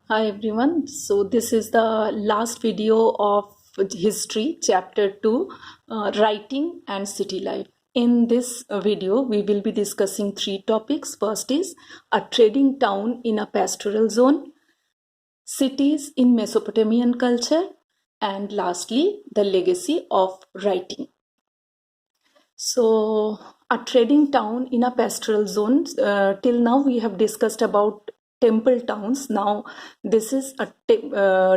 Hi everyone. So this is the last video of history chapter 2, writing and city life. In this video we will be discussing three topics. First is a trading town in a pastoral zone, cities in Mesopotamian culture, and lastly the legacy of writing. So, a trading town in a pastoral zone. Till now, we have discussed about temple towns. Now, this is a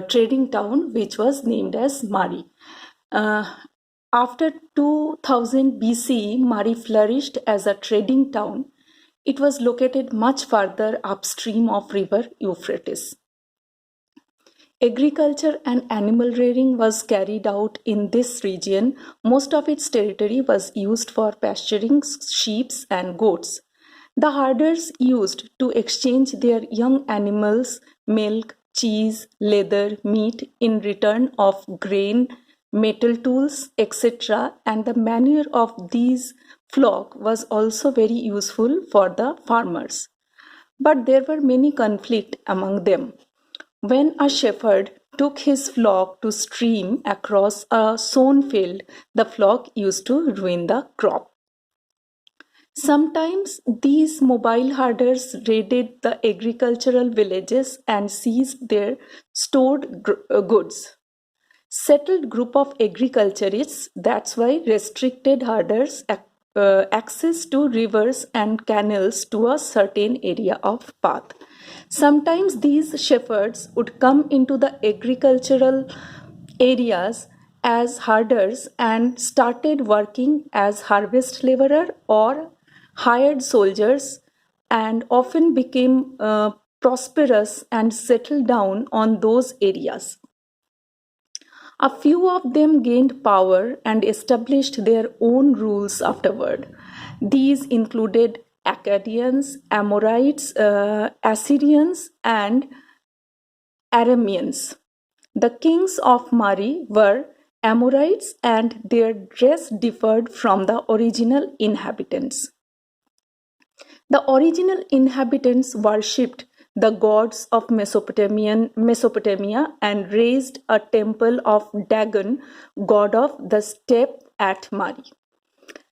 trading town which was named as Mari. Uh, After 2000 BC, Mari flourished as a trading town. It was located much farther upstream of river Euphrates. Agriculture and animal rearing was carried out in this region. Most of its territory was used for pasturing sheep and goats. The herders used to exchange their young animals, milk, cheese, leather, meat in return of grain, metal tools, etc. And the manure of these flock was also very useful for the farmers. But there were many conflicts among them. When a shepherd took his flock to stream across a sown field, the flock used to ruin the crop. Sometimes these mobile herders raided the agricultural villages and seized their stored goods. Settled group of agriculturists, that's why restricted herders access to rivers and canals to a certain area of path. Sometimes these shepherds would come into the agricultural areas as herders and started working as harvest laborer or hired soldiers, and often became prosperous and settled down on those areas. A few of them gained power and established their own rules afterward. These included Akkadians, Amorites, Assyrians, and Arameans. The kings of Mari were Amorites, and their dress differed from the original inhabitants. The original inhabitants worshipped the gods of Mesopotamia and raised a temple of Dagon, god of the steppe at Mari.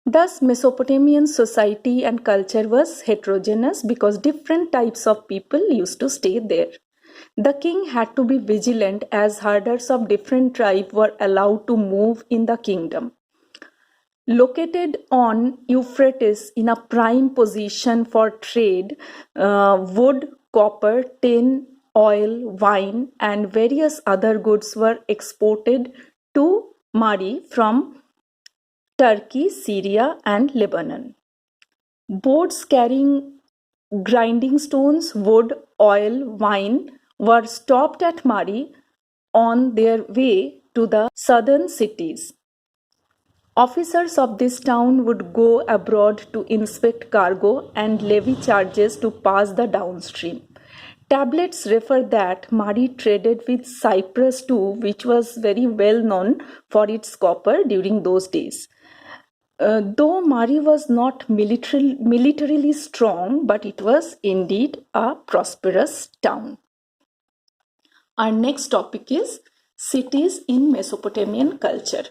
Thus, Mesopotamian society and culture was heterogeneous because different types of people used to stay there. The king had to be vigilant as herders of different tribes were allowed to move in the kingdom. Located on Euphrates in a prime position for trade, wood, copper, tin, oil, wine, and various other goods were exported to Mari from Turkey, Syria, and Lebanon. Boats carrying grinding stones, wood, oil, wine were stopped at Mari on their way to the southern cities. Officers of this town would go abroad to inspect cargo and levy charges to pass the downstream. Tablets refer that Mari traded with Cyprus too, which was very well known for its copper during those days. Though Mari was not militarily strong, but it was indeed a prosperous town. Our next topic is cities in Mesopotamian culture.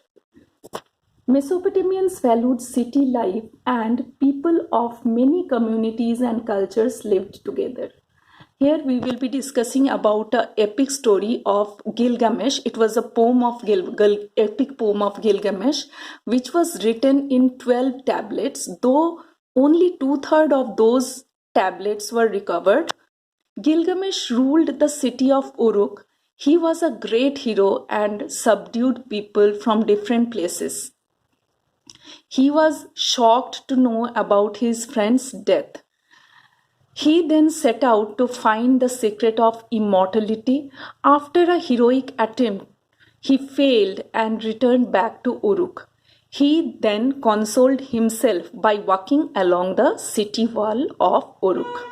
Mesopotamians valued city life, and people of many communities and cultures lived together. Here we will be discussing about an epic story of Gilgamesh. It was a poem of epic poem of Gilgamesh, which was written in 12 tablets. Though only 2/3 of those tablets were recovered, Gilgamesh ruled the city of Uruk. He was a great hero and subdued people from different places. He was shocked to know about his friend's death. He then set out to find the secret of immortality. After a heroic attempt, he failed and returned back to Uruk. He then consoled himself by walking along the city wall of Uruk.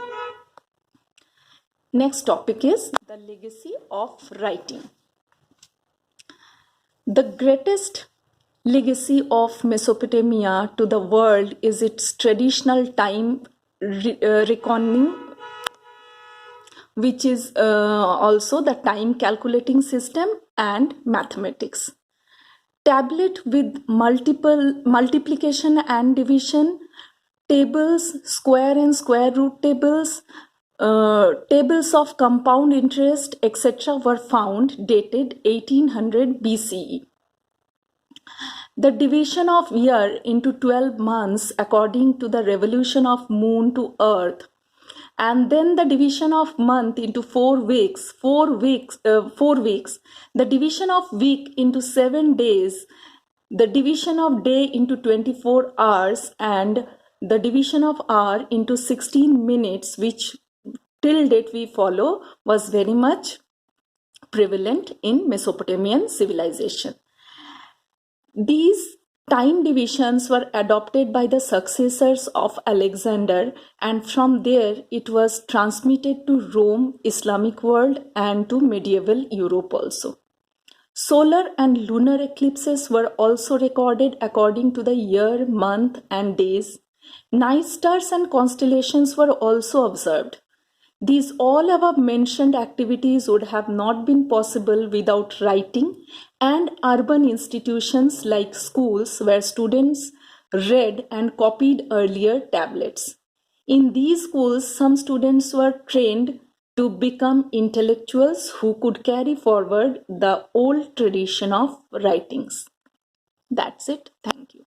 Next topic is the legacy of writing. The greatest legacy of Mesopotamia to the world is its traditional time reckoning which is also the time calculating system, and mathematics. Tablet with multiplication and division, tables, square and square root tables, tables of compound interest, etc. were found dated 1800 BCE. The division of year into 12 months according to the revolution of moon to earth, and then the division of month into 4 weeks, the division of week into 7 days, the division of day into 24 hours, and the division of hour into 16 minutes, which till date we follow, was very much prevalent in Mesopotamian civilization. These time divisions were adopted by the successors of Alexander, and from there it was transmitted to Rome, Islamic world, and to medieval Europe also. Solar and lunar eclipses were also recorded according to the year, month, and days. Night stars and constellations were also observed. These all above mentioned activities would have not been possible without writing and urban institutions like schools where students read and copied earlier tablets. In these schools, some students were trained to become intellectuals who could carry forward the old tradition of writings. That's it. Thank you.